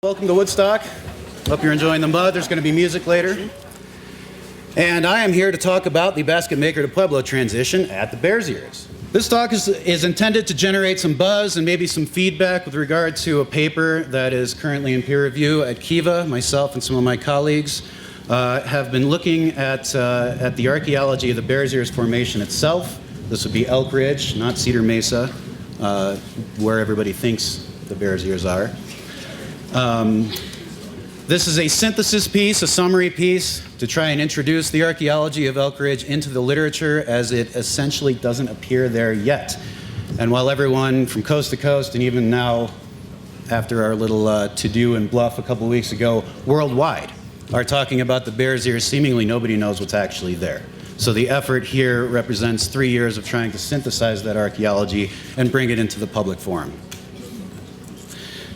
Welcome to Woodstock. Hope you're enjoying the mud. There's going to be music later. And I am here to talk about the basket maker to Pueblo transition at the Bears Ears. This talk is intended to generate some buzz and maybe some feedback with regard to a paper that is currently in peer review at Kiva. Myself and some of my colleagues have been looking at the archaeology of the Bears Ears Formation itself. This would be Elk Ridge, not Cedar Mesa, where everybody thinks the Bears Ears are. This is a synthesis piece, a summary piece, to try and introduce the archaeology of Elk Ridge into the literature, as it essentially doesn't appear there yet. And while everyone from coast to coast, and even now, after our little to-do in Bluff a couple weeks ago, worldwide, are talking about the Bears Ears, seemingly nobody knows what's actually there. So the effort here represents 3 years of trying to synthesize that archaeology and bring it into the public forum.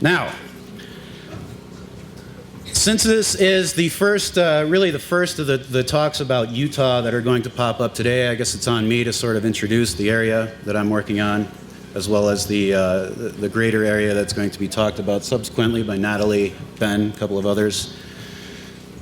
Now, since this is the first, really the first of the talks about Utah that are going to pop up today, I guess it's on me to sort of introduce the area that I'm working on, as well as the greater area that's going to be talked about subsequently by Natalie, Ben, a couple of others.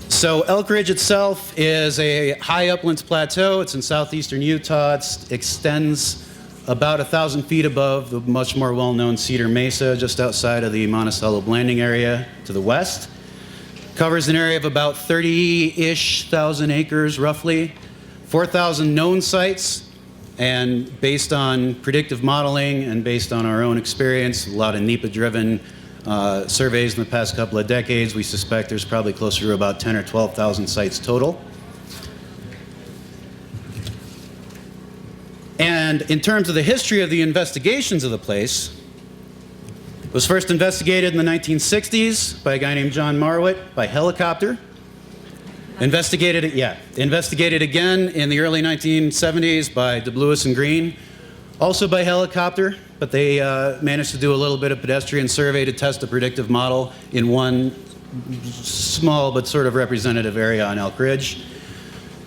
So Elk Ridge itself is a high uplands plateau. It's in southeastern Utah. It extends about 1,000 feet above the much more well-known Cedar Mesa, just outside of the Monticello Blanding area to the west. Covers an area of about 30-ish thousand acres, roughly, 4,000 known sites, and based on predictive modeling and based on our own experience, a lot of NEPA-driven surveys in the past couple of decades, we suspect there's probably closer to about 10 or 12,000 sites total. And in terms of the history of the investigations of the place, it was first investigated in the 1960s by a guy named John Marwitt by helicopter. Investigated again in the early 1970s by DeBlewis and Green, also by helicopter, but they managed to do a little bit of pedestrian survey to test a predictive model in one small but sort of representative area on Elk Ridge.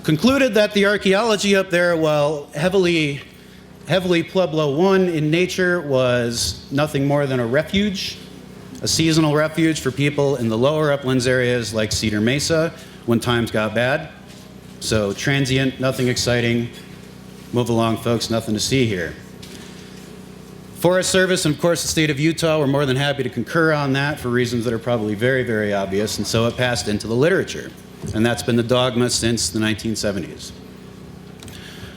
Concluded that the archaeology up there, while heavily Pueblo 1 in nature, was nothing more than a refuge, a seasonal refuge for people in the lower uplands areas like Cedar Mesa when times got bad. So transient, nothing exciting. Move along, folks, nothing to see here. Forest Service and, of course, the state of Utah were more than happy to concur on that for reasons that are probably very, very obvious, and so it passed into the literature. And that's been the dogma since the 1970s.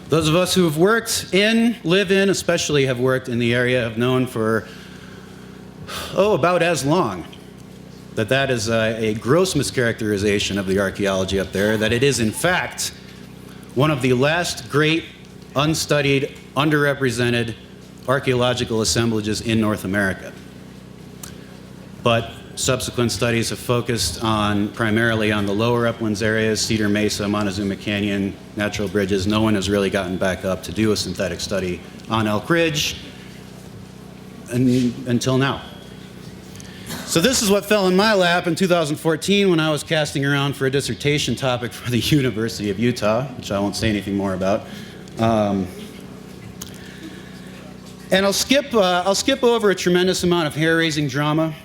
Those of us who have worked in, live in, especially have worked in the area have known for, about as long that is a gross mischaracterization of the archaeology up there, that it is in fact one of the last great, unstudied, underrepresented archaeological assemblages in North America. But subsequent studies have focused primarily on the lower uplands areas, Cedar Mesa, Montezuma Canyon, natural bridges. No one has really gotten back up to do a synthetic study on Elk Ridge until now. So this is what fell in my lap in 2014 when I was casting around for a dissertation topic for the University of Utah, which I won't say anything more about. And I'll skip over a tremendous amount of hair-raising drama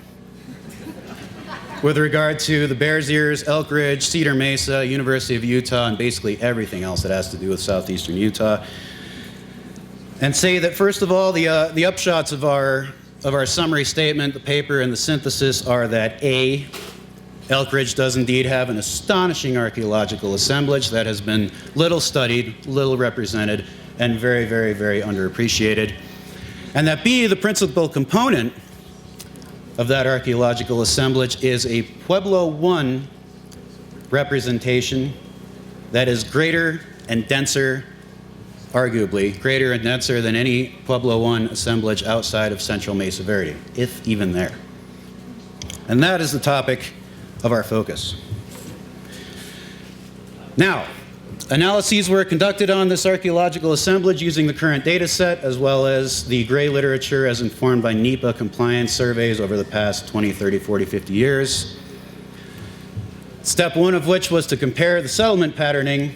with regard to the Bears Ears, Elk Ridge, Cedar Mesa, University of Utah, and basically everything else that has to do with southeastern Utah. And say that, first of all, the upshots of our summary statement, the paper, and the synthesis are that A, Elk Ridge does indeed have an astonishing archaeological assemblage that has been little studied, little represented, and very, very, very underappreciated. And that B, the principal component of that archaeological assemblage, is a Pueblo 1 representation that is greater and denser, arguably greater and denser than any Pueblo 1 assemblage outside of Central Mesa Verde, if even there. And that is the topic of our focus. Now, analyses were conducted on this archaeological assemblage using the current data set, as well as the gray literature as informed by NEPA compliance surveys over the past 20, 30, 40, 50 years. Step one of which was to compare the settlement patterning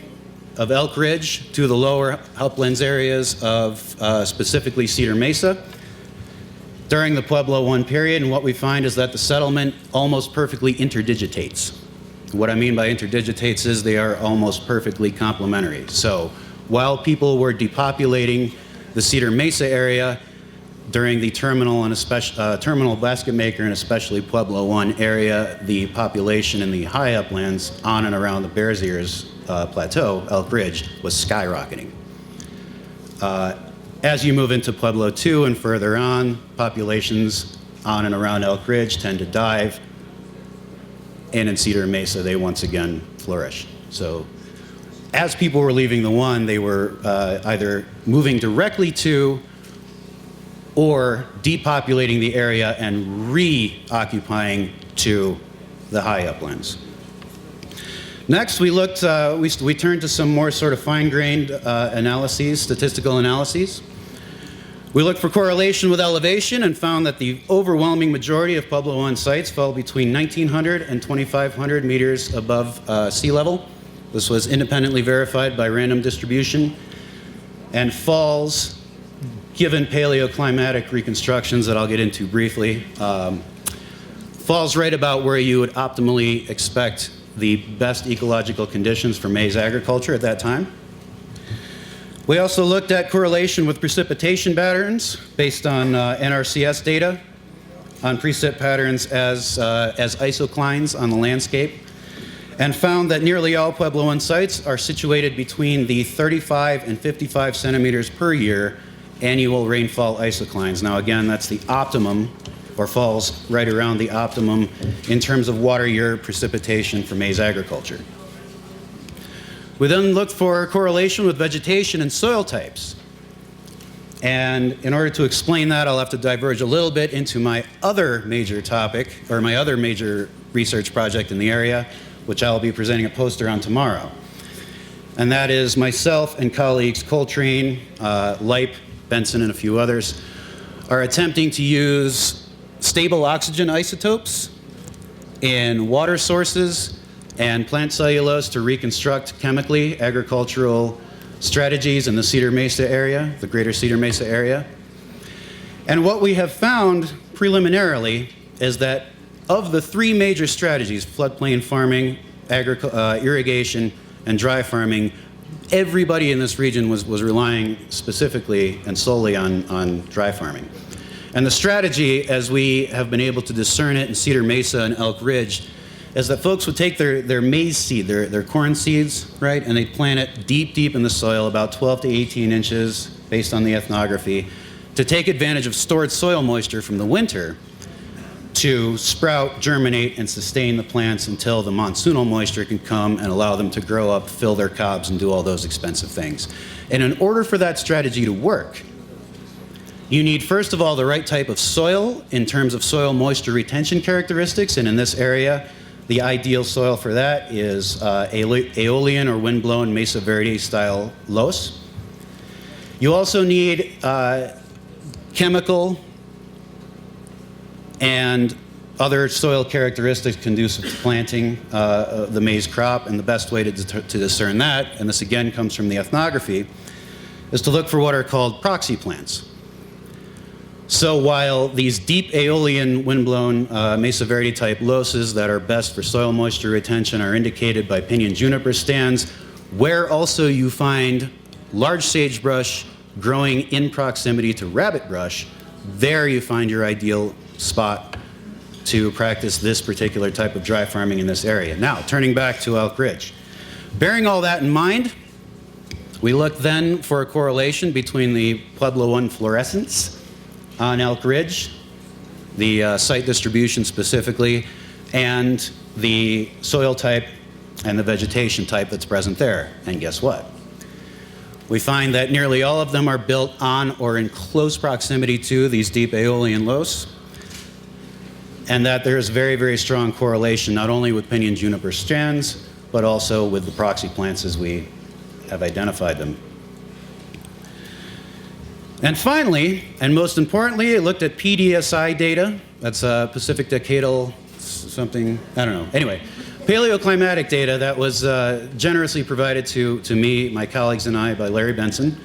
of Elk Ridge to the lower uplands areas of specifically Cedar Mesa. during the Pueblo I period, and what we find is that the settlement almost perfectly interdigitates. What I mean by interdigitates is they are almost perfectly complementary. So while people were depopulating the Cedar Mesa area during the terminal and terminal basket maker and especially Pueblo I area, the population in the high uplands on and around the Bears Ears Plateau, Elk Ridge, was skyrocketing. As you move into Pueblo II and further on, populations on and around Elk Ridge tend to dive, and in Cedar Mesa, they once again flourish. So as people were leaving the one, they were either moving directly to or depopulating the area and reoccupying to the high uplands. Next, we looked, we turned to some more sort of fine-grained analyses, statistical analyses. We looked for correlation with elevation and found that the overwhelming majority of Pueblo I sites fell between 1,900 and 2,500 meters above sea level. This was independently verified by random distribution, and falls, given paleoclimatic reconstructions that I'll get into briefly, falls right about where you would optimally expect the best ecological conditions for maize agriculture at that time. We also looked at correlation with precipitation patterns based on NRCS data on precip patterns as isoclines on the landscape, and found that nearly all Pueblo I sites are situated between the 35 and 55 centimeters per year annual rainfall isoclines. Now again, that's the optimum, or falls right around the optimum in terms of water year precipitation for maize agriculture. We then looked for correlation with vegetation and soil types. And in order to explain that, I'll have to diverge a little bit into my other major topic, or my other major research project in the area, which I'll be presenting a poster on tomorrow. And that is myself and colleagues Coltrane, Lipe, Benson, and a few others are attempting to use stable oxygen isotopes in water sources and plant cellulose to reconstruct chemically agricultural strategies in the Cedar Mesa area, the greater Cedar Mesa area. And what we have found preliminarily is that of the three major strategies, floodplain farming, irrigation, and dry farming, everybody in this region was relying specifically and solely on dry farming. And the strategy, as we have been able to discern it in Cedar Mesa and Elk Ridge, is that folks would take their maize seed, their corn seeds, right, and they'd plant it deep, deep in the soil, about 12 to 18 inches, based on the ethnography, to take advantage of stored soil moisture from the winter to sprout, germinate, and sustain the plants until the monsoonal moisture can come and allow them to grow up, fill their cobs, and do all those expensive things. And in order for that strategy to work, you need, first of all, the right type of soil in terms of soil moisture retention characteristics, and in this area, the ideal soil for that is aeolian or windblown Mesa Verde style loess. You also need chemical and other soil characteristics conducive to planting the maize crop, and the best way to discern that, and this again comes from the ethnography, is to look for what are called proxy plants. So while these deep aeolian windblown Mesa Verde type loess that are best for soil moisture retention are indicated by pinyon juniper stands, where also you find large sagebrush growing in proximity to rabbit brush, there you find your ideal spot to practice this particular type of dry farming in this area. Now, turning back to Elk Ridge. Bearing all that in mind, we looked then for a correlation between the Pueblo I fluorescence on Elk Ridge, the site distribution specifically, and the soil type and the vegetation type that's present there. And guess what? We find that nearly all of them are built on or in close proximity to these deep aeolian loess, and that there is very, very strong correlation not only with pinyon juniper strands, but also with the proxy plants as we have identified them. And finally, and most importantly, I looked at PDSI data. That's Pacific Decadal something, I don't know. Anyway, paleoclimatic data that was generously provided to me, my colleagues, and I by Larry Benson.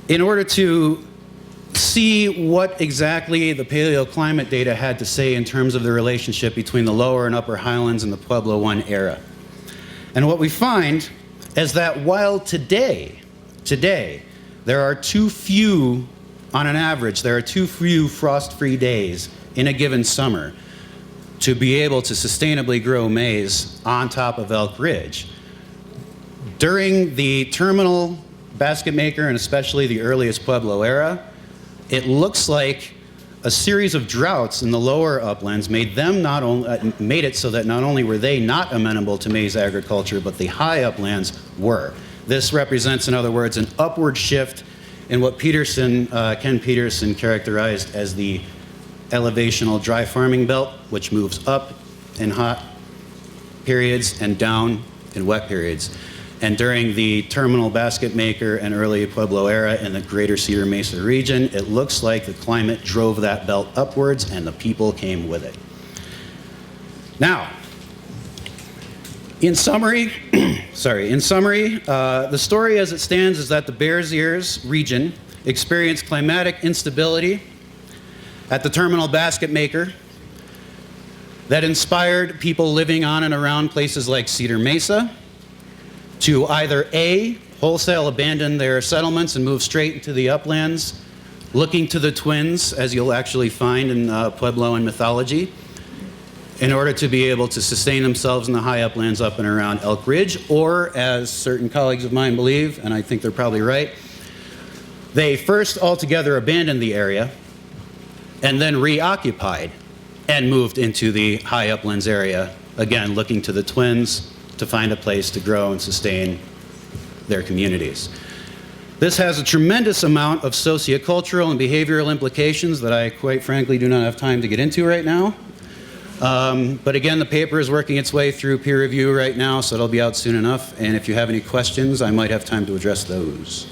In order to see what exactly the paleoclimate data had to say in terms of the relationship between the lower and upper highlands in the Pueblo I era. And what we find is that while today, there are too few, on an average, there are too few frost-free days in a given summer to be able to sustainably grow maize on top of Elk Ridge. During the terminal basket maker, and especially the earliest Pueblo era, it looks like a series of droughts in the lower uplands made it so that not only were they not amenable to maize agriculture, but the high uplands were. This represents, in other words, an upward shift in what Ken Peterson characterized as the elevational dry farming belt, which moves up in hot periods and down in wet periods. And during the terminal basket maker and early Pueblo era in the greater Cedar Mesa region, it looks like the climate drove that belt upwards and the people came with it. Now, in summary, the story as it stands is that the Bears Ears region experienced climatic instability at the terminal basket maker that inspired people living on and around places like Cedar Mesa to either A, wholesale abandon their settlements and move straight into the uplands, looking to the twins, as you'll actually find in Puebloan mythology, in order to be able to sustain themselves in the high uplands up and around Elk Ridge, or as certain colleagues of mine believe, and I think they're probably right, they first altogether abandoned the area and then reoccupied and moved into the high uplands area, again looking to the twins to find a place to grow and sustain their communities. This has a tremendous amount of sociocultural and behavioral implications that I quite frankly do not have time to get into right now. But again, the paper is working its way through peer review right now, so it'll be out soon enough. And if you have any questions, I might have time to address those.